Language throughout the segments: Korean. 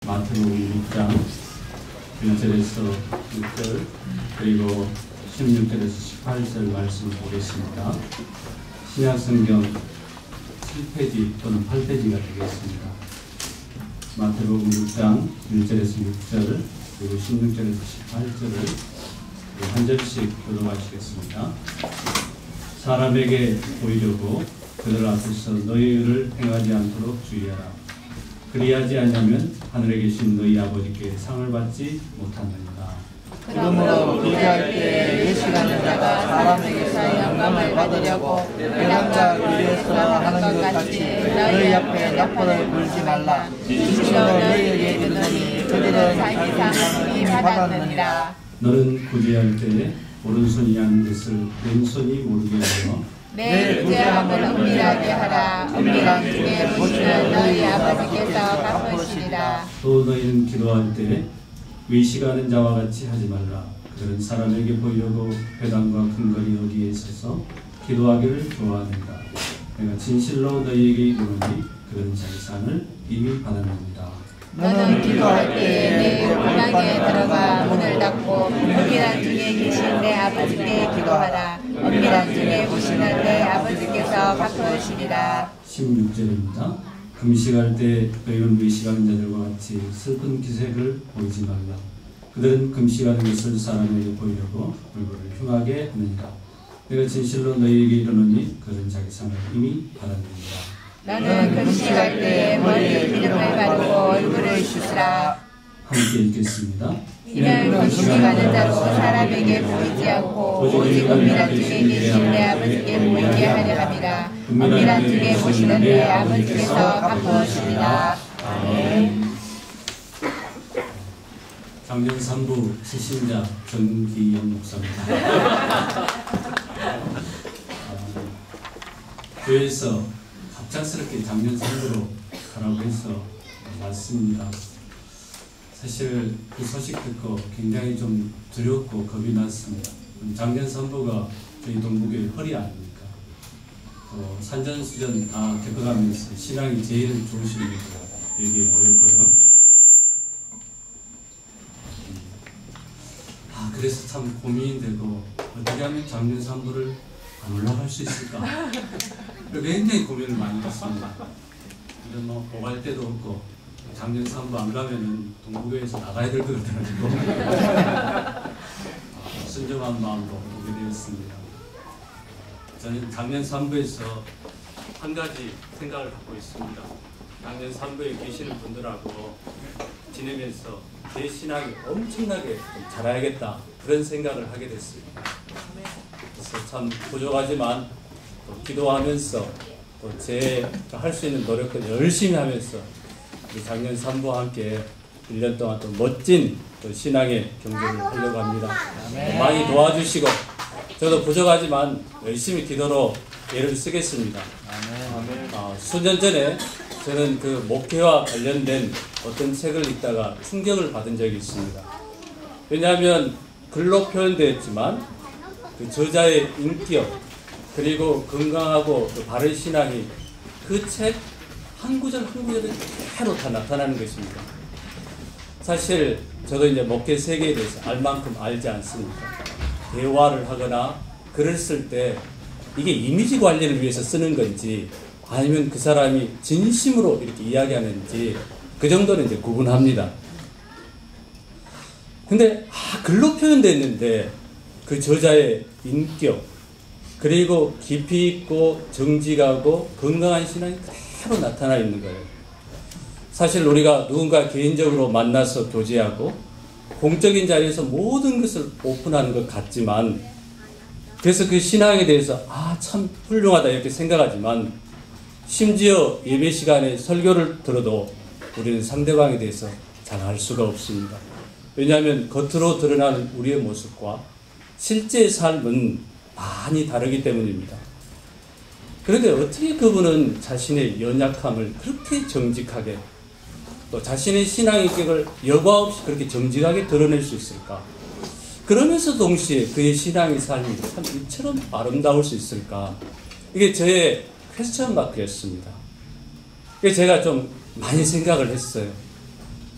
마태복음 6장 1절에서 6절 그리고 16절에서 18절 말씀을 보겠습니다. 신약성경 7페이지 또는 8페이지가 되겠습니다. 마태복음 6장 1절에서 6절 그리고 16절에서 18절을 한 절씩 교독하시겠습니다. 사람에게 보이려고 그들 앞에서 너희 의를 행하지 않도록 주의하라. 그리하지 않으면 하늘에 계신 너희 아버지께 상을 받지 못하느니라. 그러므로 기도할 때 예시가는 자가 사람에게서 영감을 받으려고 회당과 위에서 하는 것 같이 너희 앞에 납보를 불지 말라. 진실로 너희에게 이르노니 그들은 자기 상을 이미 받았느니라. 너는 구제할 때 오른손이 아닌 것을 왼손이 모르게 하여 내 구제함을 은밀하게 하라. 은밀한 중에 보시는 너희 아버지께서 갚으시리라. 또 너희는 기도할 때 의식하는 자와 같이 하지 말라. 그들은 사람에게 보이려고 회당과 근거리 어디에 서서 기도하기를 좋아하는가. 내가 진실로 너희에게 이르노니 그들은 자기 상을 이미 받았느니라. 너는 기도할 때 내 방에 들어가 문을 닫고 은밀한 중에 계신 내 아버지께 기도하라. 은밀한 중에 보시는 내 아버지께서 갚으시리라. 16절입니다. 금식할 때 너희는 의식하는 자들과 같이 슬픈 기색을 보이지 말라. 그들은 금식하는 것을 사람에게 보이려고 얼굴을 흉하게 하느니라. 내가 진실로 너희에게 이르노니 그들은 자기 상을 이미 받았느니라. 너는 금식할 때 머리에 기름을 바르고 얼굴을 씻으라. 함께 읽겠습니다. 이는 금식하는 자로 사람에게 보이지 않고 오직 은밀한 중에 계신 내 아버지께 보이게 하려 함이라. 은밀한 중에 보시는 내 아버지께서 갚으시리라. 아멘. 작년 3부 시신자 정기영 목사입니다. 교회에서 갑작스럽게 작년 3부로 가라고 해서 왔습니다. 사실 그 소식 듣고 굉장히 좀 두렵고 겁이 났습니다. 작년 3부가 저희 동북교회 허리 아닙니까? 산전수전 다 겪어가면서 신앙이 제일 좋으신 분들 여기에 모였고요. 그래서 참 고민이 되고 어떻게 하면 작년 3부를 안 올라갈 수 있을까? 굉장히 고민을 많이 했습니다. 근데 뭐 오갈 데도 없고 작년 3부 안 가면은 동부교회에서 나가야 될 것 같아가지고 순정한 마음으로 오게 되었습니다. 저는 작년 3부에서 한 가지 생각을 갖고 있습니다. 작년 3부에 계시는 분들하고 지내면서 제 신앙이 엄청나게 자라야겠다 그런 생각을 하게 됐습니다. 그래서 참 부족하지만 또 기도하면서 또 제가 할 수 있는 노력을 열심히 하면서 우리 작년 3부와 함께 1년 동안 또 멋진 또 신앙의 경주를 하려고 합니다. 많이 도와주시고 저도 부족하지만 열심히 기도로 애를 쓰겠습니다. 수년 전에 저는 그 목회와 관련된 어떤 책을 읽다가 충격을 받은 적이 있습니다. 왜냐하면 글로 표현되었지만 그 저자의 인격 그리고 건강하고 그 바른 신앙이 그 책 한 구절 한 구절에 그대로 다 나타나는 것입니다. 사실 저도 이제 목회 세계에 대해서 알 만큼 알지 않습니까? 대화를 하거나 글을 쓸 때 이게 이미지 관리를 위해서 쓰는 건지 아니면 그 사람이 진심으로 이렇게 이야기하는지 그 정도는 이제 구분합니다. 근데 글로 표현됐는데 그 저자의 인격 그리고 깊이 있고 정직하고 건강한 신앙이 그대로 나타나 있는 거예요. 사실 우리가 누군가 개인적으로 만나서 교제하고 공적인 자리에서 모든 것을 오픈하는 것 같지만 그래서 그 신앙에 대해서 참 훌륭하다 이렇게 생각하지만 심지어 예배 시간에 설교를 들어도 우리는 상대방에 대해서 잘 알 수가 없습니다. 왜냐하면 겉으로 드러나는 우리의 모습과 실제 삶은 많이 다르기 때문입니다. 그런데 어떻게 그분은 자신의 연약함을 그렇게 정직하게 또 자신의 신앙의 인격을 여과 없이 그렇게 정직하게 드러낼 수 있을까? 그러면서 동시에 그의 신앙의 삶이 참 이처럼 아름다울 수 있을까? 이게 저의 퀘스천 마크였습니다. 제가 좀 많이 생각을 했어요.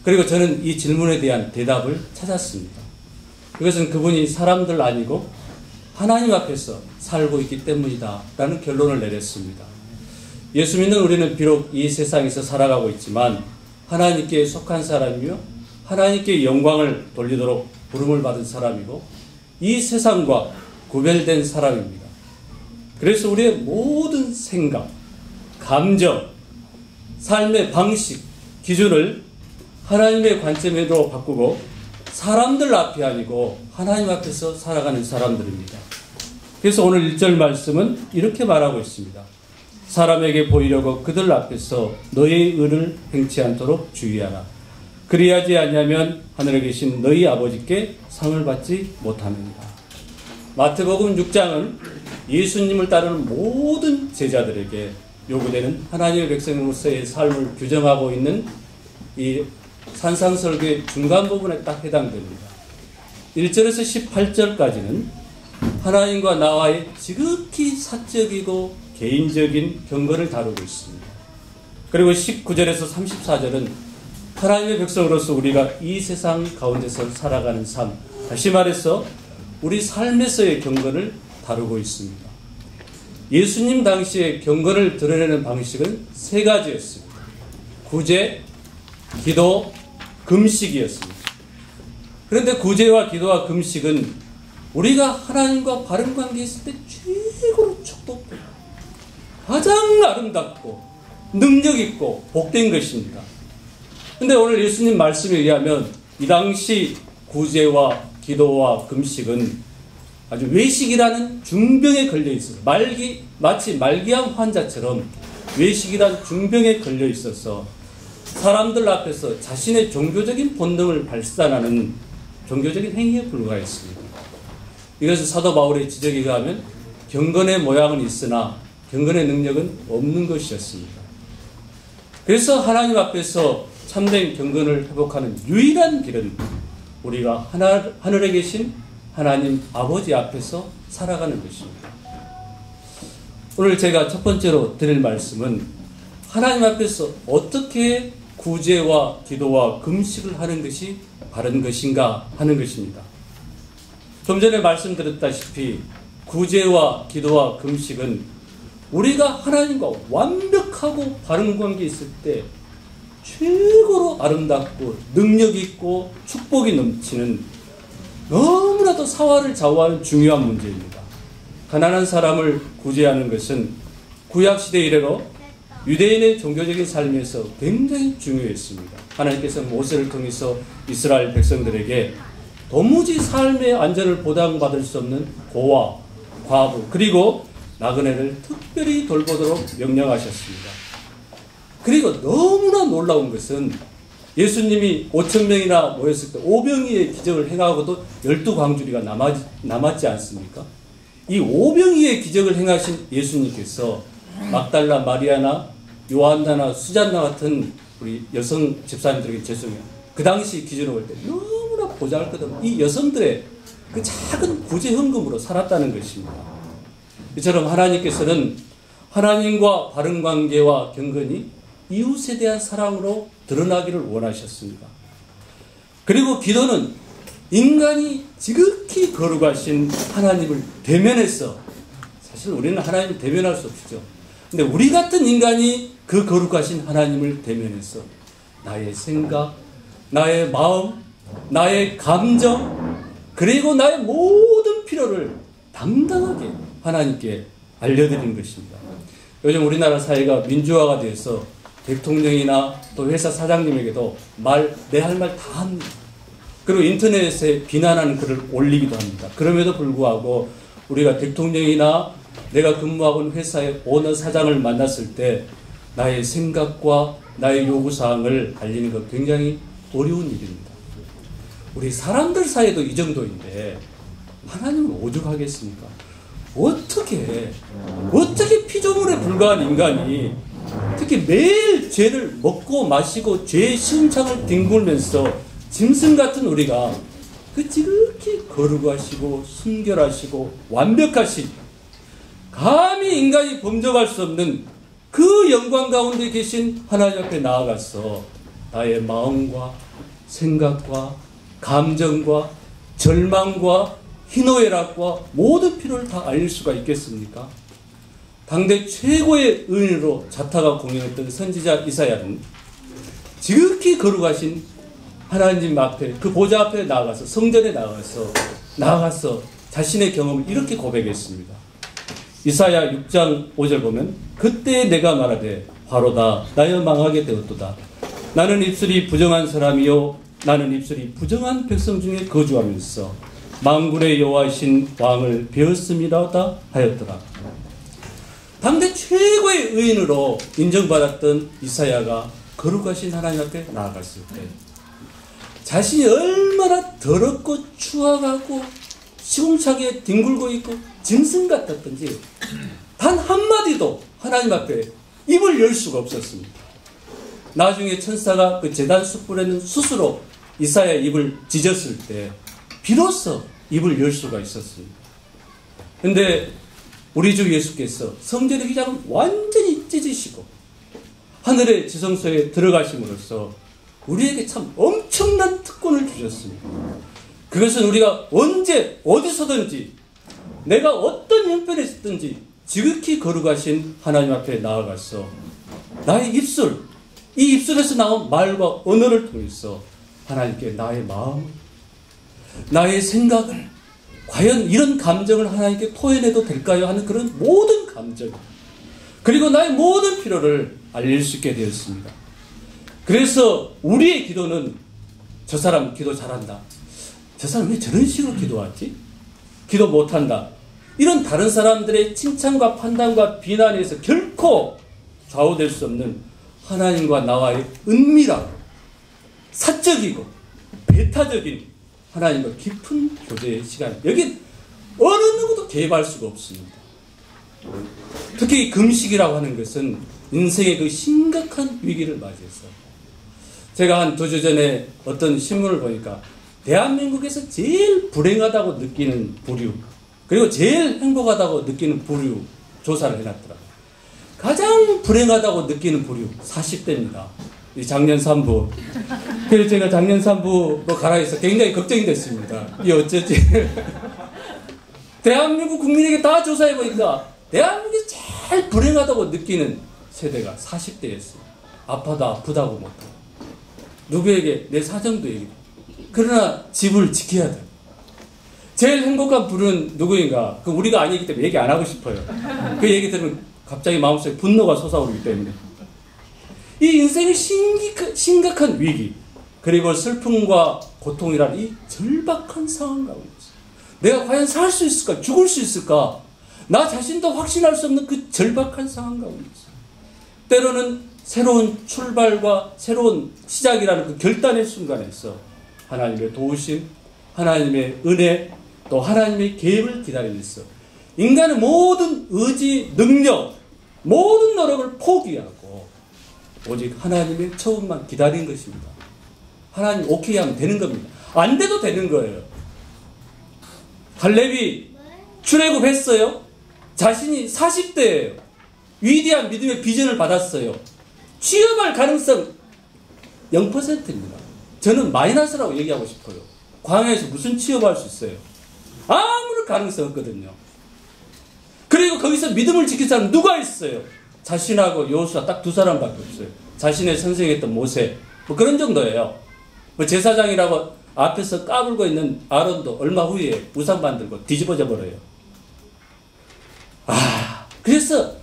그리고 저는 이 질문에 대한 대답을 찾았습니다. 이것은 그분이 사람들 아니고 하나님 앞에서 살고 있기 때문이다 라는 결론을 내렸습니다. 예수 믿는 우리는 비록 이 세상에서 살아가고 있지만 하나님께 속한 사람이며 하나님께 영광을 돌리도록 부름을 받은 사람이고 이 세상과 구별된 사람입니다. 그래서 우리의 모든 생각, 감정, 삶의 방식, 기준을 하나님의 관점으로 바꾸고 사람들 앞이 아니고 하나님 앞에서 살아가는 사람들입니다. 그래서 오늘 1절 말씀은 이렇게 말하고 있습니다. 사람에게 보이려고 그들 앞에서 너의 의를 행치 않도록 주의하라. 그리하지 않으면 하늘에 계신 너희 아버지께 상을 받지 못하느니라. 마태복음 6장은 예수님을 따르는 모든 제자들에게 요구되는 하나님의 백성으로서의 삶을 규정하고 있는 이 산상설교의 중간 부분에 딱 해당됩니다. 1절에서 18절까지는 하나님과 나와의 지극히 사적이고 개인적인 경건을 다루고 있습니다. 그리고 19절에서 34절은 하나님의 백성으로서 우리가 이 세상 가운데서 살아가는 삶, 다시 말해서 우리 삶에서의 경건을 다루고 있습니다. 예수님 당시의 경건을 드러내는 방식은 세 가지였습니다. 구제, 기도, 금식이었습니다. 그런데 구제와 기도와 금식은 우리가 하나님과 바른 관계에 있을 때 최고로 축복되고 가장 아름답고 능력있고 복된 것입니다. 그런데 오늘 예수님 말씀에 의하면 이 당시 구제와 기도와 금식은 아주 외식이라는 중병에 걸려 있어서 마치 말기암 환자처럼 외식이라는 중병에 걸려 있어서 사람들 앞에서 자신의 종교적인 본능을 발산하는 종교적인 행위에 불과했습니다. 이것을 사도 바울의 지적에 의하면 경건의 모양은 있으나 경건의 능력은 없는 것이었습니다. 그래서 하나님 앞에서 참된 경건을 회복하는 유일한 길은 우리가 하늘에 계신 하나님 아버지 앞에서 살아가는 것입니다. 오늘 제가 첫 번째로 드릴 말씀은 하나님 앞에서 어떻게 구제와 기도와 금식을 하는 것이 바른 것인가 하는 것입니다. 좀 전에 말씀드렸다시피 구제와 기도와 금식은 우리가 하나님과 완벽하고 바른 관계에 있을 때 최고로 아름답고 능력있고 축복이 넘치는 너무나도 사활을 좌우하는 중요한 문제입니다. 가난한 사람을 구제하는 것은 구약시대 이래로 유대인의 종교적인 삶에서 굉장히 중요했습니다. 하나님께서 모세를 통해서 이스라엘 백성들에게 도무지 삶의 안전을 보장받을 수 없는 고아, 과부, 그리고 나그네를 특별히 돌보도록 명령하셨습니다. 그리고 너무나 놀라운 것은 예수님이 5,000명이나 모였을 때 오병이의 기적을 행하고도 12광주리가 남았지 않습니까? 이 오병이의 기적을 행하신 예수님께서 막달라 마리아나 요한나나 수잔나 같은 우리 여성 집사님들에게 죄송해요. 그 당시 기준으로 볼 때 너무나 보잘것없는 이 여성들의 그 작은 구제 헌금으로 살았다는 것입니다. 이처럼 하나님께서는 하나님과 바른 관계와 경건이 이웃에 대한 사랑으로 드러나기를 원하셨습니다. 그리고 기도는 인간이 지극히 거룩하신 하나님을 대면해서, 사실 우리는 하나님을 대면할 수 없죠. 근데 우리 같은 인간이 그 거룩하신 하나님을 대면해서 나의 생각, 나의 마음, 나의 감정, 그리고 나의 모든 필요를 당당하게 하나님께 알려드리는 것입니다. 요즘 우리나라 사회가 민주화가 돼서 대통령이나 또 회사 사장님에게도 내 할 말 다 합니다. 그리고 인터넷에 비난하는 글을 올리기도 합니다. 그럼에도 불구하고 우리가 대통령이나 내가 근무하고 있는 회사의 오너 사장을 만났을 때 나의 생각과 나의 요구사항을 알리는 것 굉장히 어려운 일입니다. 우리 사람들 사이도 이 정도인데 하나님은 오죽하겠습니까? 어떻게 피조물에 불과한 인간이 특히 매일 죄를 먹고 마시고 죄의 심창을 뒹굴면서 짐승 같은 우리가 그 지극히 거룩하시고 순결하시고 완벽하신, 감히 인간이 범접할 수 없는 그 영광 가운데 계신 하나님 앞에 나아가서 나의 마음과 생각과 감정과 절망과 희노애락과 모든 필요를 다 알릴 수가 있겠습니까? 당대 최고의 의인으로 자타가 공연했던 선지자 이사야는 지극히 거룩하신 하나님 앞에, 그 보좌 앞에 나아가서, 성전에 나아가서 자신의 경험을 이렇게 고백했습니다. 이사야 6장 5절 보면, 그때 내가 말하되 바로다 나여 망하게 되었도다. 나는 입술이 부정한 사람이요 나는 입술이 부정한 백성 중에 거주하면서 만군의 여호와이신 왕을 배웠음이라다 하였더라. 당대 최고의 의인으로 인정받았던 이사야가 거룩하신 하나님 앞에 나아갔을 때 자신이 얼마나 더럽고 추악하고 시궁창에 뒹굴고 있고 짐승 같았던지 단 한마디도 하나님 앞에 입을 열 수가 없었습니다. 나중에 천사가 그 제단 숯불에는 숯으로 이사야 입을 찢었을 때 비로소 입을 열 수가 있었습니다. 근데 우리 주 예수께서 성전의 휘장을 완전히 찢으시고 하늘의 지성소에 들어가심으로써 우리에게 참 엄청난 특권을 주셨습니다. 그것은 우리가 언제 어디서든지 내가 어떤 형편에 있든지 지극히 거룩하신 하나님 앞에 나아가서 나의 입술, 이 입술에서 나온 말과 언어를 통해서 하나님께 나의 마음, 나의 생각을 과연 이런 감정을 하나님께 토해내도 될까요? 하는 그런 모든 감정, 그리고 나의 모든 필요를 알릴 수 있게 되었습니다. 그래서 우리의 기도는 저 사람 기도 잘한다, 저 사람 왜 저런 식으로 기도하지? 기도 못한다, 이런 다른 사람들의 칭찬과 판단과 비난에서 결코 좌우될 수 없는 하나님과 나와의 은밀하고 사적이고 배타적인 하나님과 깊은 교제의 시간, 여긴 어느 누구도 개입할 수가 없습니다. 특히 금식이라고 하는 것은 인생의 그 심각한 위기를 맞이해서, 제가 한 2주 전에 어떤 신문을 보니까 대한민국에서 제일 불행하다고 느끼는 부류, 그리고 제일 행복하다고 느끼는 부류 조사를 해놨더라고요. 가장 불행하다고 느끼는 부류 40대입니다. 작년 3부. 그래서 제가 작년 3부로 가라 해서 굉장히 걱정이 됐습니다. 이 어쩌지? 대한민국 국민에게 다 조사해보니까 대한민국이 제일 불행하다고 느끼는 세대가 40대였어요. 아프다고 못하고. 누구에게 내 사정도 얘기해. 그러나 집을 지켜야 돼. 제일 행복한 부류는 누구인가? 그 우리가 아니기 때문에 얘기 안 하고 싶어요. 그 얘기 들으면 갑자기 마음속에 분노가 솟아오르기 때문에. 이 인생의 심각한 위기, 그리고 슬픔과 고통이라는 이 절박한 상황 가운데서 내가 과연 살 수 있을까? 죽을 수 있을까? 나 자신도 확신할 수 없는 그 절박한 상황 가운데서 때로는 새로운 출발과 새로운 시작이라는 그 결단의 순간에서 하나님의 도우심, 하나님의 은혜, 또 하나님의 계획을 기다리면서 인간의 모든 의지, 능력, 모든 노력을 포기하고 오직 하나님의 처음만 기다린 것입니다. 하나님 오케이 하면 되는 겁니다. 안 돼도 되는 거예요. 갈렙이 출애굽했어요. 자신이 40대예요. 위대한 믿음의 비전을 받았어요. 취업할 가능성 0%입니다. 저는 마이너스라고 얘기하고 싶어요. 광야에서 무슨 취업할 수 있어요? 아무런 가능성 없거든요. 그리고 거기서 믿음을 지킨 사람 누가 있어요? 자신하고 여호수아 딱 2사람밖에 없어요. 자신의 선생했던 모세, 뭐 그런 정도예요. 뭐 제사장이라고 앞에서 까불고 있는 아론도 얼마 후에 우상 만들고 뒤집어져 버려요. 그래서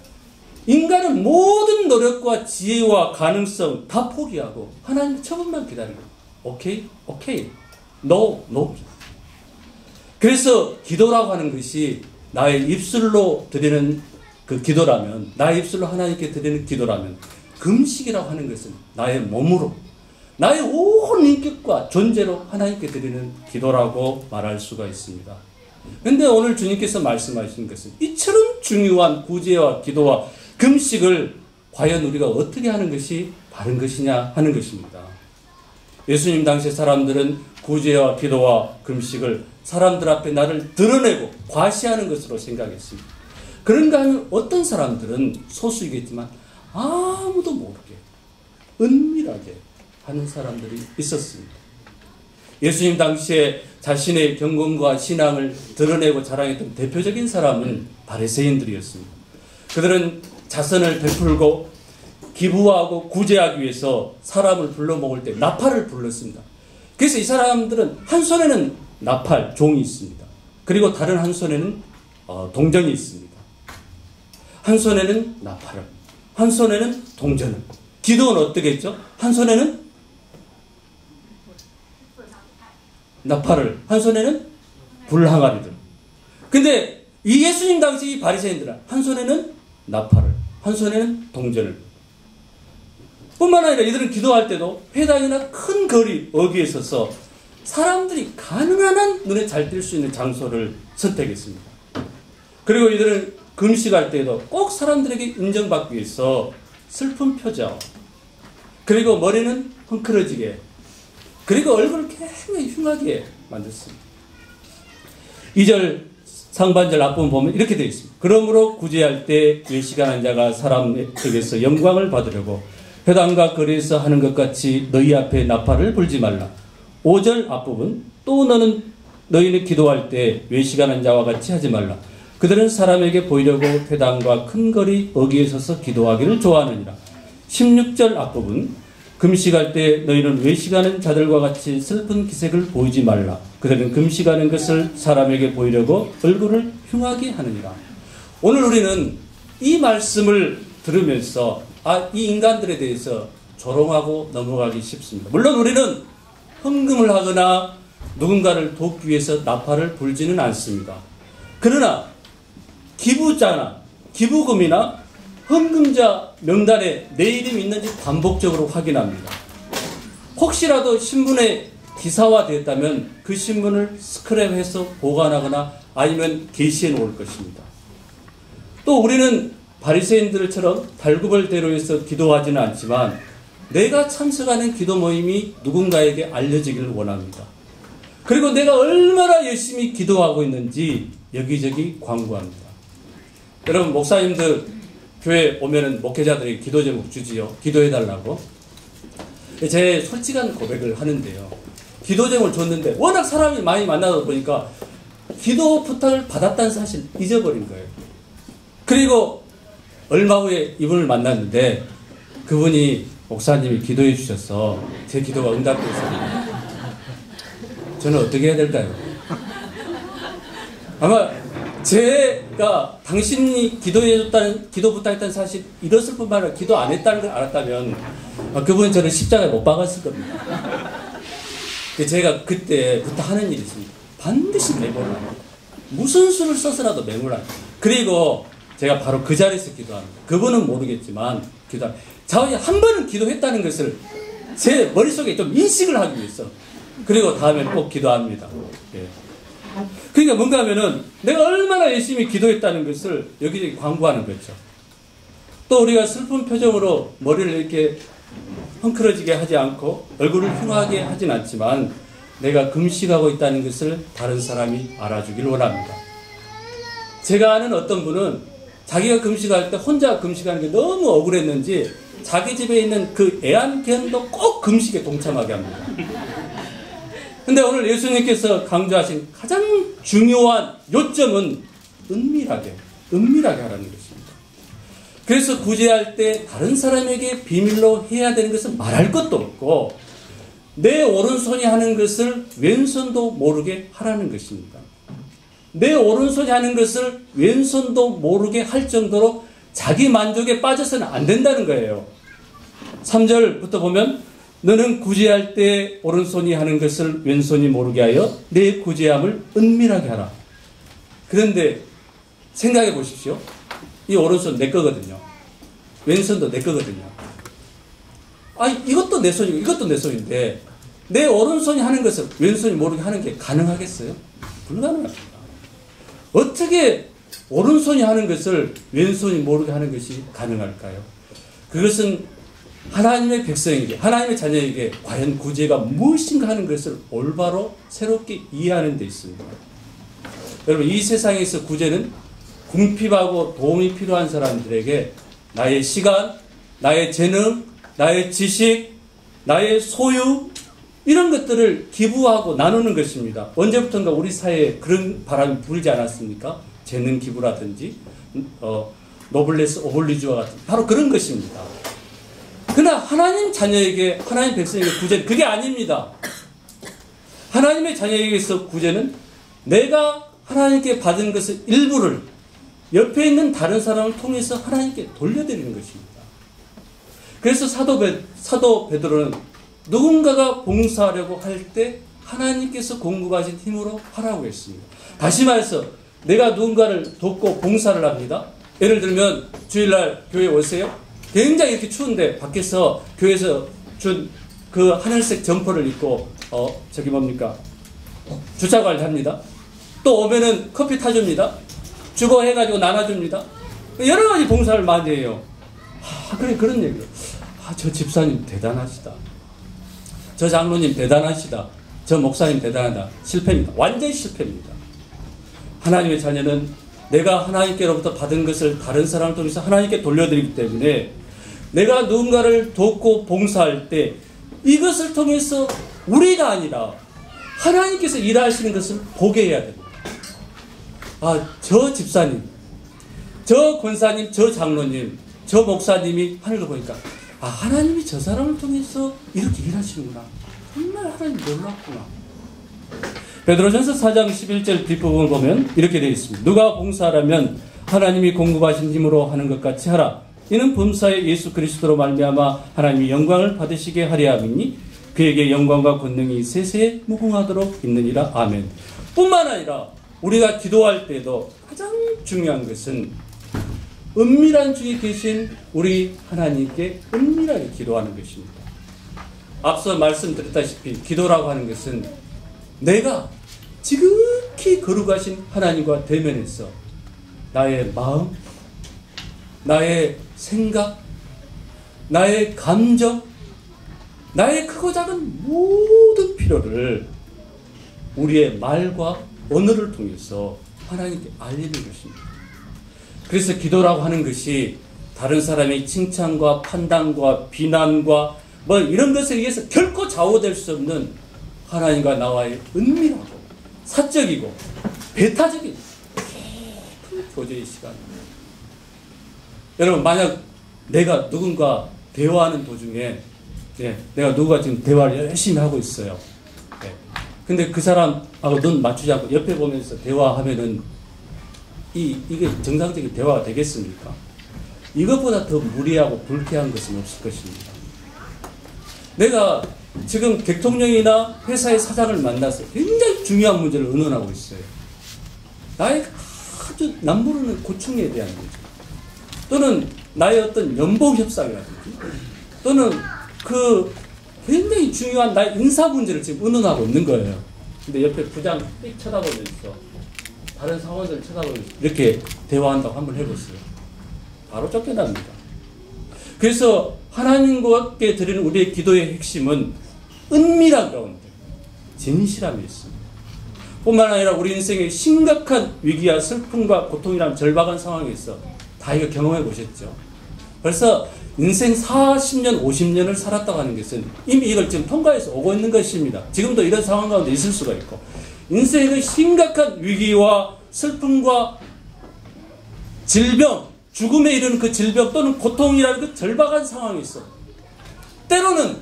인간은 모든 노력과 지혜와 가능성 다 포기하고 하나님의 처분만 기다리고 오케이? No. 그래서 기도라고 하는 것이 나의 입술로 드리는 그 기도라면, 나의 입술로 하나님께 드리는 기도라면, 금식이라고 하는 것은 나의 몸으로, 나의 온 인격과 존재로 하나님께 드리는 기도라고 말할 수가 있습니다. 그런데 오늘 주님께서 말씀하시는 것은 이처럼 중요한 구제와 기도와 금식을 과연 우리가 어떻게 하는 것이 바른 것이냐 하는 것입니다. 예수님 당시 사람들은 구제와 기도와 금식을 사람들 앞에 나를 드러내고 과시하는 것으로 생각했습니다. 그런가 하면 어떤 사람들은 소수이겠지만 아무도 모르게 은밀하게 하는 사람들이 있었습니다. 예수님 당시에 자신의 경건과 신앙을 드러내고 자랑했던 대표적인 사람은 바리새인들이었습니다. 그들은 자선을 베풀고 기부하고 구제하기 위해서 사람을 불러 먹을 때 나팔을 불렀습니다. 그래서 이 사람들은 한 손에는 나팔, 종이 있습니다. 그리고 다른 한 손에는 동전이 있습니다. 한 손에는 나팔을, 한 손에는 동전을. 기도는 어떻게 했죠? 한 손에는 나팔을, 한 손에는 불항아리들. 근데 이 예수님 당시 이 바리새인들은 한 손에는 나팔을, 한 손에는 동전을. 뿐만 아니라 이들은 기도할 때도 회당이나 큰 거리 어귀에 서서 사람들이 가능한 한 눈에 잘 띌 수 있는 장소를 선택했습니다. 그리고 이들은 금식할 때에도 꼭 사람들에게 인정받기 위해서 슬픈 표정, 그리고 머리는 헝클어지게, 그리고 얼굴을 굉장히 흉하게 만들었습니다. 2절 상반절 앞부분 보면 이렇게 되어 있습니다. 그러므로 구제할 때 외식하는 자가 사람에게서 영광을 받으려고 회당과 거리에서 하는 것 같이 너희 앞에 나팔을 불지 말라. 5절 앞부분 또 너희는 기도할 때 외식하는 자와 같이 하지 말라. 그들은 사람에게 보이려고 회당과 큰 거리 어귀에 서서 기도하기를 좋아하느니라. 16절 앞부분 금식할 때 너희는 외식하는 자들과 같이 슬픈 기색을 보이지 말라. 그들은 금식하는 것을 사람에게 보이려고 얼굴을 흉하게 하느니라. 오늘 우리는 이 말씀을 들으면서 이 인간들에 대해서 조롱하고 넘어가기 쉽습니다. 물론 우리는 헌금을 하거나 누군가를 돕기 위해서 나팔을 불지는 않습니다. 그러나 기부자나 기부금이나 헌금자 명단에 내 이름이 있는지 반복적으로 확인합니다. 혹시라도 신문에 기사화되었다면 그 신문을 스크랩해서 보관하거나 아니면 게시해 놓을 것입니다. 또 우리는 바리새인들처럼 달구벌대로해서 기도하지는 않지만 내가 참석하는 기도 모임이 누군가에게 알려지기를 원합니다. 그리고 내가 얼마나 열심히 기도하고 있는지 여기저기 광고합니다. 여러분, 목사님들 교회 오면은 목회자들이 기도 제목 주지요. 기도해달라고. 제 솔직한 고백을 하는데요. 기도 제목을 줬는데 워낙 사람이 많이 만나다 보니까 기도 부탁을 받았다는 사실 잊어버린 거예요. 그리고 얼마 후에 이분을 만났는데 그분이 목사님이 기도해 주셔서 제 기도가 응답됐습니다. 저는 어떻게 해야 될까요? 아마 제가 당신이 기도해줬다는, 기도 부탁했다는 사실 이랬을 뿐만 아니라 기도 안 했다는 걸 알았다면 그분은 저를 십자가에 못 박았을 겁니다. 제가 그때부터 하는 일이 있습니다. 반드시 메모를 합니다. 무슨 수를 써서라도 메모를 합니다. 그리고 제가 바로 그 자리에서 기도합니다. 그분은 모르겠지만 기도합니다. 자원이 한 번은 기도했다는 것을 제 머릿속에 좀 인식을 하기 위해서. 그리고 다음에는 꼭 기도합니다. 예. 그러니까 뭔가 하면은 내가 얼마나 열심히 기도했다는 것을 여기저기 광고하는 거죠. 또 우리가 슬픈 표정으로 머리를 이렇게 헝클어지게 하지 않고 얼굴을 흉하게 하진 않지만 내가 금식하고 있다는 것을 다른 사람이 알아주길 원합니다. 제가 아는 어떤 분은 자기가 금식할 때 혼자 금식하는 게 너무 억울했는지 자기 집에 있는 그 애완견도 꼭 금식에 동참하게 합니다. 근데 오늘 예수님께서 강조하신 가장 중요한 요점은 은밀하게 하라는 것입니다. 그래서 구제할 때 다른 사람에게 비밀로 해야 되는 것은 말할 것도 없고 내 오른손이 하는 것을 왼손도 모르게 하라는 것입니다. 내 오른손이 하는 것을 왼손도 모르게 할 정도로 자기 만족에 빠져서는 안 된다는 거예요. 3절부터 보면 너는 구제할 때 오른손이 하는 것을 왼손이 모르게 하여 내 구제함을 은밀하게 하라. 그런데 생각해 보십시오. 이 오른손 내 거거든요. 왼손도 내 거거든요. 이것도 내 손이고 이것도 내 손인데 내 오른손이 하는 것을 왼손이 모르게 하는 게 가능하겠어요? 불가능합니다. 어떻게 오른손이 하는 것을 왼손이 모르게 하는 것이 가능할까요? 그것은 하나님의 백성에게, 하나님의 자녀에게 과연 구제가 무엇인가 하는 것을 올바로 새롭게 이해하는 데 있습니다. 여러분, 이 세상에서 구제는 궁핍하고 도움이 필요한 사람들에게 나의 시간, 나의 재능, 나의 지식, 나의 소유 이런 것들을 기부하고 나누는 것입니다. 언제부턴가 우리 사회에 그런 바람이 불지 않았습니까? 재능 기부라든지 노블레스 오블리주와 같은 바로 그런 것입니다. 그러나 하나님 자녀에게 하나님 백성에게 구제는 그게 아닙니다. 하나님의 자녀에게서 구제는 내가 하나님께 받은 것의 일부를 옆에 있는 다른 사람을 통해서 하나님께 돌려드리는 것입니다. 그래서 사도 베드로는 누군가가 봉사하려고 할 때 하나님께서 공급하신 힘으로 하라고 했습니다. 다시 말해서 내가 누군가를 돕고 봉사를 합니다. 예를 들면 주일날 교회 오세요. 굉장히 이렇게 추운데 밖에서 교회에서 준 그 하늘색 점퍼를 입고 저기 뭡니까 주차 관리합니다. 또 오면은 커피 타줍니다. 주고 해가지고 나눠줍니다. 여러 가지 봉사를 많이 해요. 그래 그런 얘기를. 저 집사님 대단하시다. 저 장로님 대단하시다. 저 목사님 대단하다. 실패입니다. 완전히 실패입니다. 하나님의 자녀는 내가 하나님께로부터 받은 것을 다른 사람을 통해서 하나님께 돌려드리기 때문에 내가 누군가를 돕고 봉사할 때 이것을 통해서 우리가 아니라 하나님께서 일하시는 것을 보게 해야 됩니다. 저 집사님, 저 권사님, 저 장로님, 저 목사님이 하는 거 보니까 하나님이 저 사람을 통해서 이렇게 일하시는구나. 정말 하나님 놀랍구나. 베드로전서 4장 11절 뒷부분을 보면 이렇게 되어 있습니다. 누가 봉사하라면 하나님이 공급하신 힘으로 하는 것 같이 하라. 이는 범사에 예수 그리스도로 말미암아 하나님이 영광을 받으시게 하려 함이니 그에게 영광과 권능이 세세에 무궁하도록 있느니라. 아멘. 뿐만 아니라 우리가 기도할 때도 가장 중요한 것은 은밀한 중에 계신 우리 하나님께 은밀하게 기도하는 것입니다. 앞서 말씀드렸다시피 기도라고 하는 것은 내가 지극히 거룩하신 하나님과 대면해서 나의 마음, 나의 생각, 나의 감정, 나의 크고 작은 모든 필요를 우리의 말과 언어를 통해서 하나님께 알리는 것입니다. 그래서 기도라고 하는 것이 다른 사람의 칭찬과 판단과 비난과 뭐 이런 것에 의해서 결코 좌우될 수 없는 하나님과 나와의 은밀하고 사적이고 배타적인 깊은 교제의 시간입니다. 여러분, 만약 내가 누군가 대화하는 도중에 내가 누구가 지금 대화를 열심히 하고 있어요. 근데 그 사람하고 눈 맞추지 않고 옆에 보면서 대화하면은 이게 정상적인 대화가 되겠습니까? 이것보다 더 무리하고 불쾌한 것은 없을 것입니다. 내가 지금 대통령이나 회사의 사장을 만나서 굉장히 중요한 문제를 의논하고 있어요. 나의 아주 남모르는 고충에 대한 문제, 또는 나의 어떤 연봉 협상이라든지, 또는 그 굉장히 중요한 나의 인사 문제를 지금 의논하고 있는 거예요. 근데 옆에 부장 삑 쳐다보면서 다른 사원들 쳐다보면서 이렇게 대화한다고 한번 해보세요. 바로 쫓겨납니다. 그래서 하나님께 드리는 우리의 기도의 핵심은 은밀한 가운데 진실함이 있습니다. 뿐만 아니라 우리 인생의 심각한 위기와 슬픔과 고통이라는 절박한 상황에서 다 이거 경험해 보셨죠? 벌써 인생 40년, 50년을 살았다고 하는 것은 이미 이걸 지금 통과해서 오고 있는 것입니다. 지금도 이런 상황 가운데 있을 수가 있고, 인생의 심각한 위기와 슬픔과 질병, 죽음에 이르는 그 질병 또는 고통이라는 그 절박한 상황이 있어. 때로는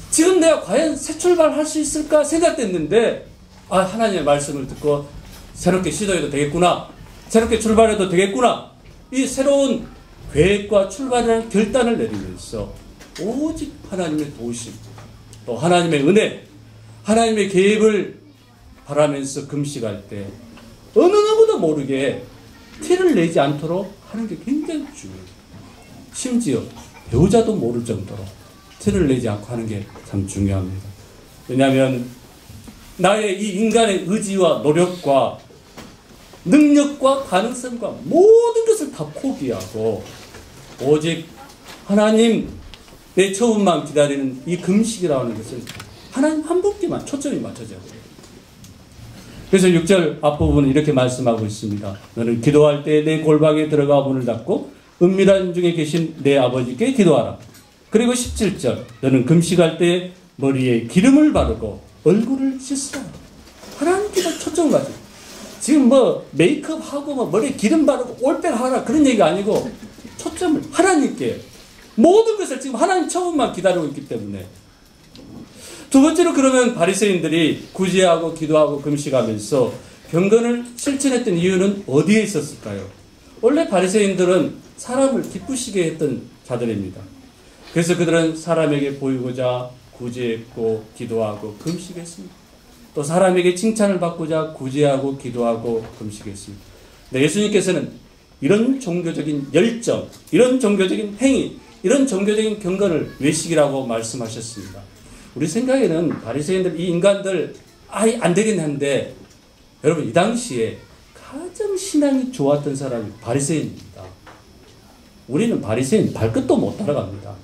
지금 내가 과연 새 출발할 수 있을까 생각됐는데, 하나님의 말씀을 듣고 새롭게 시도해도 되겠구나, 새롭게 출발해도 되겠구나, 이 새로운 계획과 출발이라는 결단을 내리면서 오직 하나님의 도우심, 또 하나님의 은혜, 하나님의 계획을 바라면서 금식할 때 어느 누구도 모르게 티를 내지 않도록 하는 게 굉장히 중요해요. 심지어 배우자도 모를 정도로 티를 내지 않고 하는 게 참 중요합니다. 왜냐하면 나의 이 인간의 의지와 노력과 능력과 가능성과 모든 것을 다 포기하고 오직 하나님 내 처음만 기다리는 이 금식이라고 하는 것을 하나님 한 분께만 초점이 맞춰져야 돼요. 그래서 6절 앞부분은 이렇게 말씀하고 있습니다. 너는 기도할 때 내 골방에 들어가 문을 닫고 은밀한 중에 계신 내 아버지께 기도하라. 그리고 17절 너는 금식할 때 머리에 기름을 바르고 얼굴을 씻으라. 하나님께서 초점을 가지고 지금 뭐 메이크업하고 뭐 머리에 기름 바르고 올백하라 그런 얘기가 아니고 초점을 하나님께 모든 것을 지금 하나님 처음만 기다리고 있기 때문에. 두 번째로 그러면 바리새인들이 구제하고 기도하고 금식하면서 경건을 실천했던 이유는 어디에 있었을까요? 원래 바리새인들은 사람을 기쁘시게 했던 자들입니다. 그래서 그들은 사람에게 보이고자 구제했고 기도하고 금식했습니다. 또 사람에게 칭찬을 받고자 구제하고 기도하고 금식했습니다. 네, 예수님께서는 이런 종교적인 열정, 이런 종교적인 행위, 이런 종교적인 경건을 외식이라고 말씀하셨습니다. 우리 생각에는 바리새인들, 이 인간들 아예 안 되긴 한데 여러분 이 당시에 가장 신앙이 좋았던 사람이 바리새인입니다. 우리는 바리새인 발끝도 못 따라갑니다.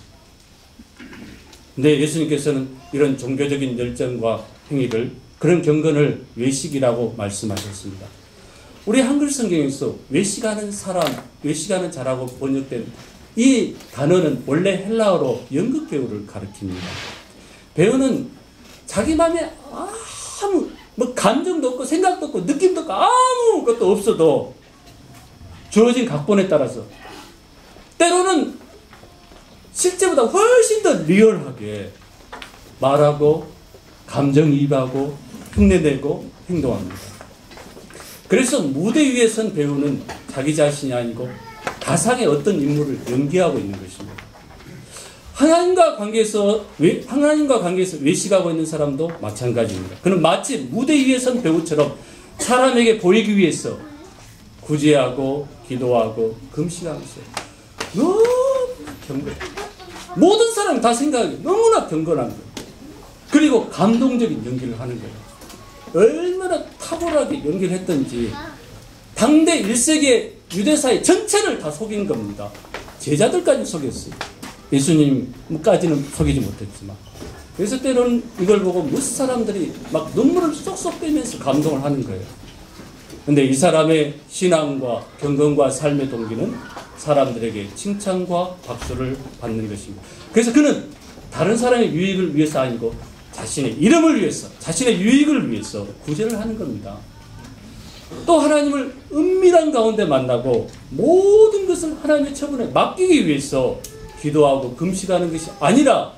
근데 예수님께서는 이런 종교적인 열정과 행위를, 그런 경건을 외식이라고 말씀하셨습니다. 우리 한글 성경에서 외식하는 사람, 외식하는 자라고 번역된 이 단어는 원래 헬라어로 연극 배우를 가리킵니다. 배우는 자기 마음에 아무 뭐 감정도 없고 생각도 없고 느낌도 없고 아무것도 없어도 주어진 각본에 따라서 때로는 실제보다 훨씬 더 리얼하게 말하고 감정이입하고 흉내내고 행동합니다. 그래서 무대 위에 선 배우는 자기 자신이 아니고 가상의 어떤 인물을 연기하고 있는 것입니다. 하나님과 관계에서 외식하고 있는 사람도 마찬가지입니다. 그는 마치 무대 위에 선 배우처럼 사람에게 보이기 위해서 구제하고 기도하고 금식하고 있어요. 너무 경건. 모든 사람이 다 생각하기 너무나 경건한 거예요. 그리고 감동적인 연기를 하는 거예요. 얼마나 탁월하게 연기를 했던지 당대 1세기의 유대사회 전체를 다 속인 겁니다. 제자들까지 속였어요. 예수님까지는 속이지 못했지만. 그래서 때로는 이걸 보고 무슨 사람들이 막 눈물을 쏙쏙 빼면서 감동을 하는 거예요. 근데 이 사람의 신앙과 경건과 삶의 동기는 사람들에게 칭찬과 박수를 받는 것입니다. 그래서 그는 다른 사람의 유익을 위해서 아니고 자신의 이름을 위해서, 자신의 유익을 위해서 구제를 하는 겁니다. 또 하나님을 은밀한 가운데 만나고 모든 것을 하나님의 처분에 맡기기 위해서 기도하고 금식하는 것이 아니라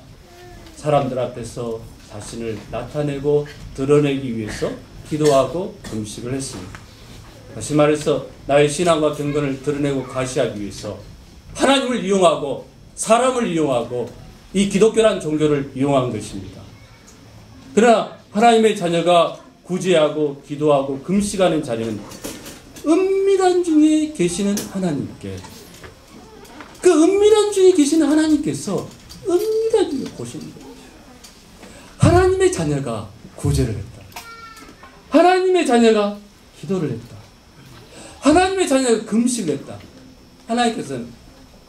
사람들 앞에서 자신을 나타내고 드러내기 위해서 기도하고 금식을 했습니다. 다시 말해서 나의 신앙과 경건을 드러내고 과시하기 위해서 하나님을 이용하고 사람을 이용하고 이 기독교란 종교를 이용한 것입니다. 그러나 하나님의 자녀가 구제하고 기도하고 금식하는 자리는 은밀한 중에 계시는 하나님께, 그 은밀한 중에 계시는 하나님께서 은밀한 중에 보시는 거예요. 하나님의 자녀가 구제를 했다. 하나님의 자녀가 기도를 했다. 하나님의 자녀가 금식을 했다. 하나님께서는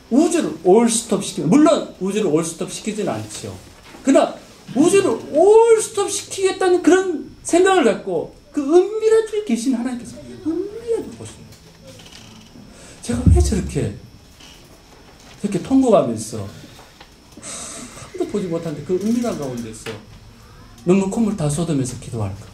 우주를 올스톱 시키는, 물론 우주를 올스톱 시키지는 않죠. 그러나 우주를 올스톱 시키겠다는 그런 생각을 갖고 그 은밀한 중에 계신 하나님께서 은밀하게 보시는 거예요. 제가 왜 저렇게 통곡하면서 아무도 보지 못하는데 그 은밀한 가운데서 눈물 콧물 다 쏟으면서 기도할까?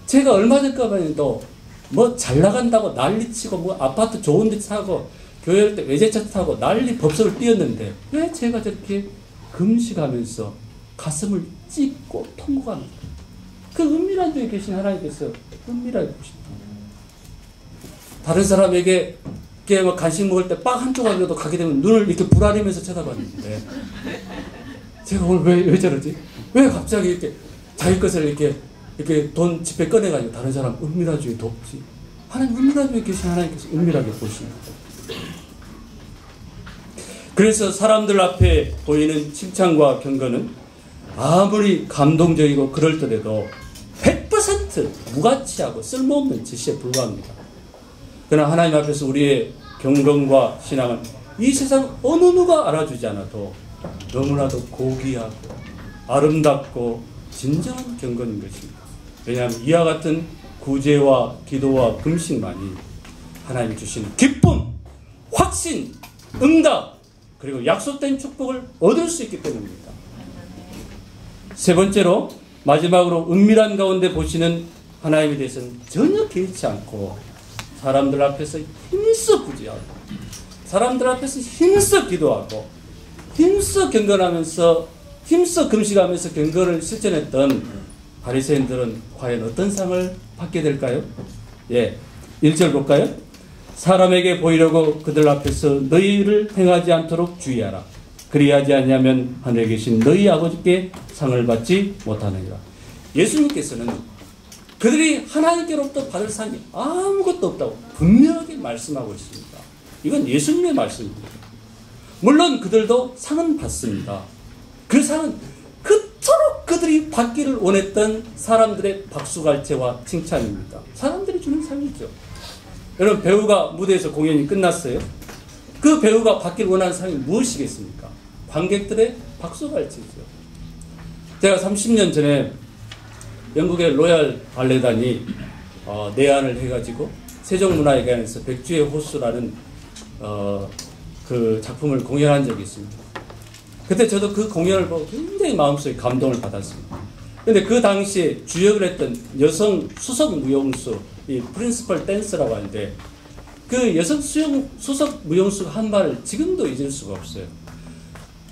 제가 얼마 전까지도 뭐 잘 나간다고 난리치고 뭐 아파트 좋은 데 사고 교회 할 때 외제차 타고 난리 법석을 띄었는데 왜 제가 저렇게 금식하면서 가슴을 찢고 통곡합니다. 그 은밀한 중에 계신 하나님께서 은밀하게 보십니다. 다른 사람에게 뭐 간식 먹을 때 빵 한 조각이라도 가게 되면 눈을 이렇게 부라리면서 쳐다봤는데 제가 오늘 왜 저러지? 왜 갑자기 이렇게 자기 것을 이렇게 돈 지폐 꺼내가지고 다른 사람 은밀한 중에 돕지? 하나님 은밀한 중에 계신 하나님께서 은밀하게 보십니다. 그래서 사람들 앞에 보이는 칭찬과 경건은 아무리 감동적이고 그럴듯해도 100% 무가치하고 쓸모없는 짓에 불과합니다. 그러나 하나님 앞에서 우리의 경건과 신앙은 이 세상 어느 누가 알아주지 않아도 너무나도 고귀하고 아름답고 진정한 경건인 것입니다. 왜냐하면 이와 같은 구제와 기도와 금식만이 하나님 주시는 기쁨, 확신, 응답, 그리고 약속된 축복을 얻을 수 있기 때문입니다. 세 번째로 마지막으로 은밀한 가운데 보시는 하나님에 대해서는 전혀 개의치 않고 사람들 앞에서 힘써 구제하고 사람들 앞에서 힘써 기도하고 힘써 경건하면서 힘써 금식하면서 경건을 실천했던 바리새인들은 과연 어떤 상을 받게 될까요? 예, 1절 볼까요? 사람에게 보이려고 그들 앞에서 너희를 행하지 않도록 주의하라. 그리하지 아니하면 하늘에 계신 너희 아버지께 상을 받지 못하느니라. 예수님께서는 그들이 하나님께로부터 받을 상이 아무것도 없다고 분명하게 말씀하고 있습니다. 이건 예수님의 말씀입니다. 물론 그들도 상은 받습니다. 그 상은 그토록 그들이 받기를 원했던 사람들의 박수갈채와 칭찬입니다. 사람들이 주는 상이죠. 여러분, 배우가 무대에서 공연이 끝났어요. 그 배우가 받기를 원하는 상이 무엇이겠습니까? 관객들의 박수갈채죠. 제가 30년 전에 영국의 로얄 발레단이 내한을 해가지고 세종문화회관에서 백주의 호수라는 그 작품을 공연한 적이 있습니다. 그때 저도 그 공연을 보고 굉장히 마음속에 감동을 받았습니다. 근데 그 당시에 주역을 했던 여성 수석 무용수, 이 프린시펄 댄서라고 하는데 그 여성 수석 무용수가 한 말을 지금도 잊을 수가 없어요.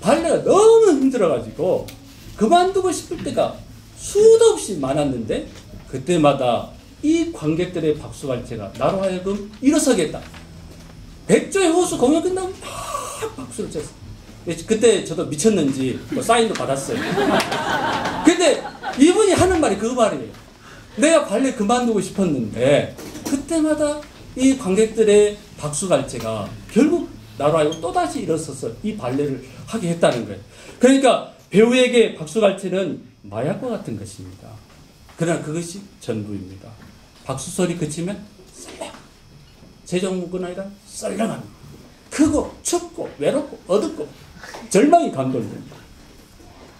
발레가 너무 힘들어가지고 그만두고 싶을 때가 수도 없이 많았는데 그때마다 이 관객들의 박수갈채가 나로 하여금 일어서겠다. 백조의 호수 공연 끝나면 막 박수를 쳤어요. 그때 저도 미쳤는지 뭐 사인도 받았어요. 근데 이분이 하는 말이 그 말이에요. 내가 발레 그만두고 싶었는데 그때마다 이 관객들의 박수갈채가 결국 나로 하여금 또다시 일어서서 이 발레를 하게 했다는 거예요. 그러니까 배우에게 박수갈채는 마약과 같은 것입니다. 그러나 그것이 전부입니다. 박수소리 그치면 썰렁. 세종문은 아니라 썰렁합니다. 크고 춥고 외롭고 어둡고 절망이 감돌됩니다.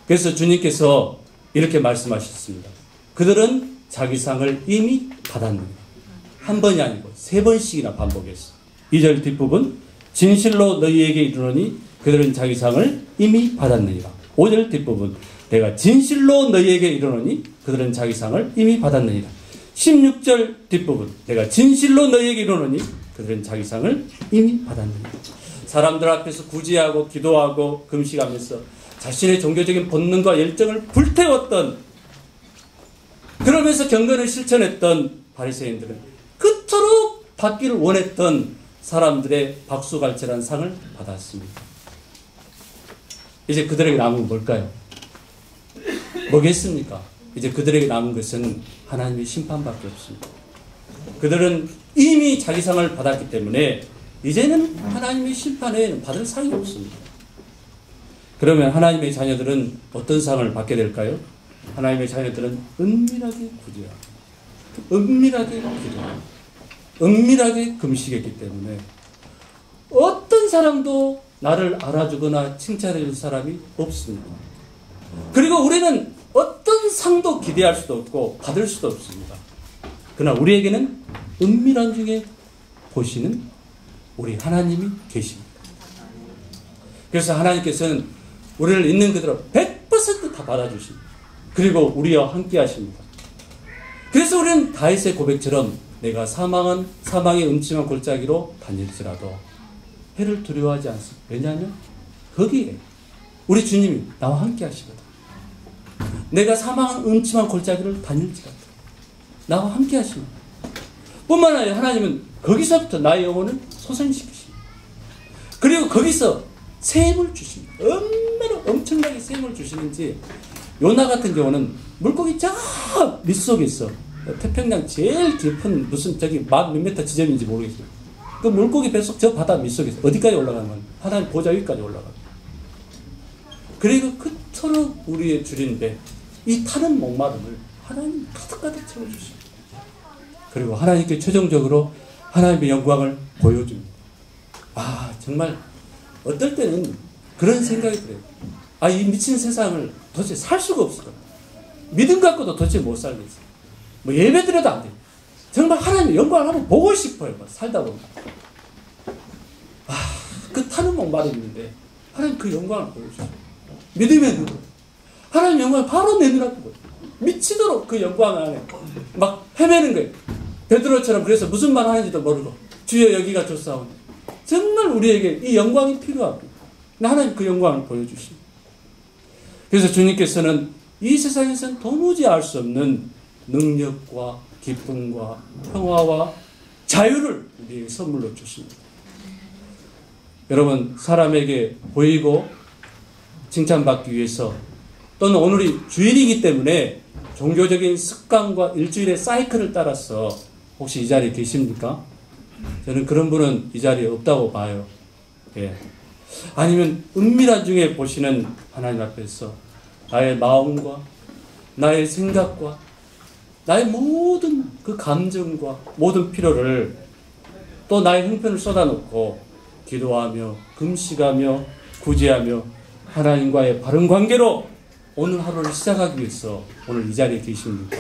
그래서 주님께서 이렇게 말씀하셨습니다. 그들은 자기 상을 이미 받았느니라. 한 번이 아니고 세 번씩이나 반복했어요. 2절 뒷부분 진실로 너희에게 이르노니 그들은 자기 상을 이미 받았느니라. 5절 뒷부분 내가 진실로 너희에게 이르노니 그들은 자기 상을 이미 받았느니라. 16절 뒷부분 내가 진실로 너희에게 이르노니 그들은 자기 상을 이미 받았느니라. 사람들 앞에서 구제하고 기도하고 금식하면서 자신의 종교적인 본능과 열정을 불태웠던 그러면서 경건을 실천했던 바리새인들은 그토록 받기를 원했던 사람들의 박수갈채라는 상을 받았습니다. 이제 그들에게 남은 건 뭘까요? 뭐겠습니까? 이제 그들에게 남은 것은 하나님의 심판밖에 없습니다. 그들은 이미 자기 상을 받았기 때문에 이제는 하나님의 심판에는 받을 상이 없습니다. 그러면 하나님의 자녀들은 어떤 상을 받게 될까요? 하나님의 자녀들은 은밀하게 구제하고 은밀하게 기도하고 은밀하게 금식했기 때문에 어떤 사람도 나를 알아주거나 칭찬해 줄 사람이 없습니다. 그리고 우리는 어떤 상도 기대할 수도 없고 받을 수도 없습니다. 그러나 우리에게는 은밀한 중에 보시는 우리 하나님이 계십니다. 그래서 하나님께서는 우리를 있는 그대로 100% 다 받아주십니다. 그리고 우리와 함께 하십니다. 그래서 우리는 다윗의 고백처럼 내가 사망의 음침한 골짜기로 다닐지라도 해를 두려워하지 않습니다. 왜냐하면 거기에 우리 주님이 나와 함께 하시거든. 내가 사망한 음침한 골짜기를 다닐지라도 나와 함께 하십니다. 뿐만 아니라 하나님은 거기서부터 나의 영혼을 소생시키십니다. 그리고 거기서 샘을 주십니다. 얼마나 엄청나게 샘을 주시는지 요나 같은 경우는 물고기 저 밑속에서 태평양 제일 깊은 무슨 저기 막 몇 미터 지점인지 모르겠어요. 그 물고기 뱃속 저 바다 밑속에서 어디까지 올라가면 하나님 보좌 위까지 올라가요. 그리고 그토록 우리의 줄인 배, 이 타는 목마름을 하나님 가득가득 채워주십니다. 그리고 하나님께 최종적으로 하나님의 영광을 보여줍니다. 아, 정말 어떨 때는 그런 생각이 들어요. 아, 이 미친 세상을 도대체 살 수가 없을 것 같아요. 믿음 갖고도 도대체 못 살겠어요. 뭐 예배 드려도 안 돼요. 정말 하나님의 영광을 한번 보고 싶어요. 살다 보면. 아, 그 타는 목마름인데 하나님 그 영광을 보여주세요. 믿음의 눈으로. 하나님 영광을 바로 내 눈앞에 보여요. 미치도록 그 영광 안에 막 헤매는 거예요. 베드로처럼. 그래서 무슨 말 하는지도 모르고 주여 여기가 좋사오니. 정말 우리에게 이 영광이 필요합니다. 하나님 그 영광을 보여주십니다. 그래서 주님께서는 이 세상에서는 도무지 알 수 없는 능력과 기쁨과 평화와 자유를 우리에게 선물로 주십니다. 여러분, 사람에게 보이고 칭찬받기 위해서, 또는 오늘이 주일이기 때문에 종교적인 습관과 일주일의 사이클을 따라서 혹시 이 자리에 계십니까? 저는 그런 분은 이 자리에 없다고 봐요. 예. 아니면 은밀한 중에 보시는 하나님 앞에서 나의 마음과 나의 생각과 나의 모든 그 감정과 모든 필요를, 또 나의 형편을 쏟아놓고 기도하며 금식하며 구제하며 하나님과의 바른 관계로 오늘 하루를 시작하기 위해서 오늘 이 자리에 계십니까?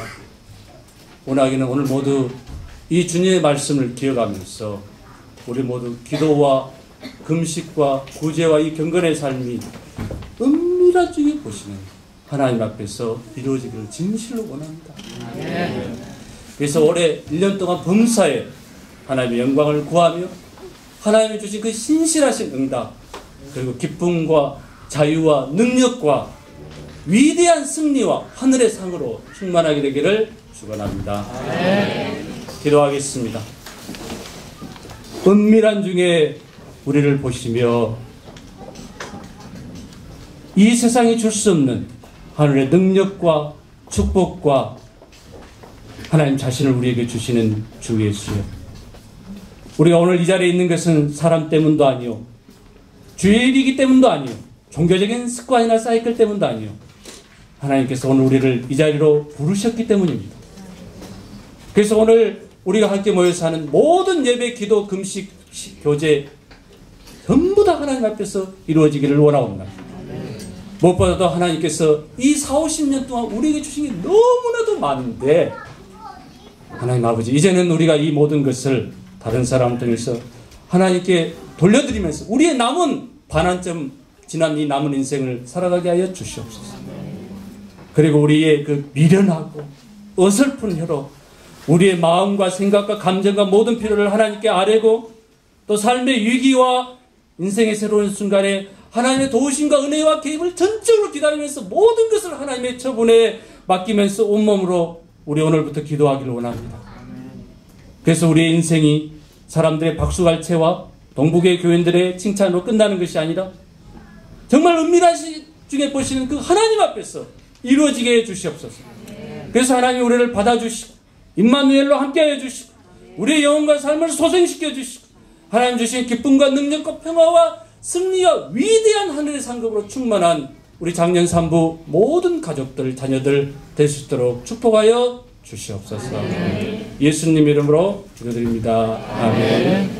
원하기는 오늘 모두 이 주님의 말씀을 기억하면서 우리 모두 기도와 금식과 구제와 이 경건의 삶이 은밀한 중에 보시는 하나님 앞에서 이루어지기를 진실로 원합니다. 그래서 올해 1년 동안 범사에 하나님의 영광을 구하며 하나님이 주신 그 신실하신 응답, 그리고 기쁨과 자유와 능력과 위대한 승리와 하늘의 상으로 충만하게 되기를 축원합니다. 기도하겠습니다. 은밀한 중에 우리를 보시며 이 세상이 줄 수 없는 하늘의 능력과 축복과 하나님 자신을 우리에게 주시는 주 예수여, 우리가 오늘 이 자리에 있는 것은 사람 때문도 아니요, 주일이기 때문도 아니요, 종교적인 습관이나 사이클 때문도 아니요, 하나님께서 오늘 우리를 이 자리로 부르셨기 때문입니다. 그래서 오늘 우리가 함께 모여서 하는 모든 예배, 기도, 금식, 교제 전부 다 하나님 앞에서 이루어지기를 원하옵니다. 무엇보다도 하나님께서 이 40-50년 동안 우리에게 주신 게 너무나도 많은데, 하나님 아버지, 이제는 우리가 이 모든 것을 다른 사람 통해서 하나님께 돌려드리면서 우리의 남은 반환점 지난 이 남은 인생을 살아가게 하여 주시옵소서. 그리고 우리의 그 미련하고 어설픈 혀로 우리의 마음과 생각과 감정과 모든 필요를 하나님께 아뢰고, 또 삶의 위기와 인생의 새로운 순간에 하나님의 도우심과 은혜와 개입을 전적으로 기다리면서 모든 것을 하나님의 처분에 맡기면서 온몸으로 우리 오늘부터 기도하기를 원합니다. 그래서 우리의 인생이 사람들의 박수갈채와 동북의 교인들의 칭찬으로 끝나는 것이 아니라 정말 은밀하신 중에 보시는 그 하나님 앞에서 이루어지게 해주시옵소서. 그래서 하나님이 우리를 받아주시고 임마누엘로 함께하여 주시고 우리의 영혼과 삶을 소생시켜 주시고 하나님 주신 기쁨과 능력과 평화와 승리와 위대한 하늘의 상급으로 충만한 우리 작년 3부 모든 가족들, 자녀들 될 수 있도록 축복하여 주시옵소서. 예수님 이름으로 기도드립니다. 아멘.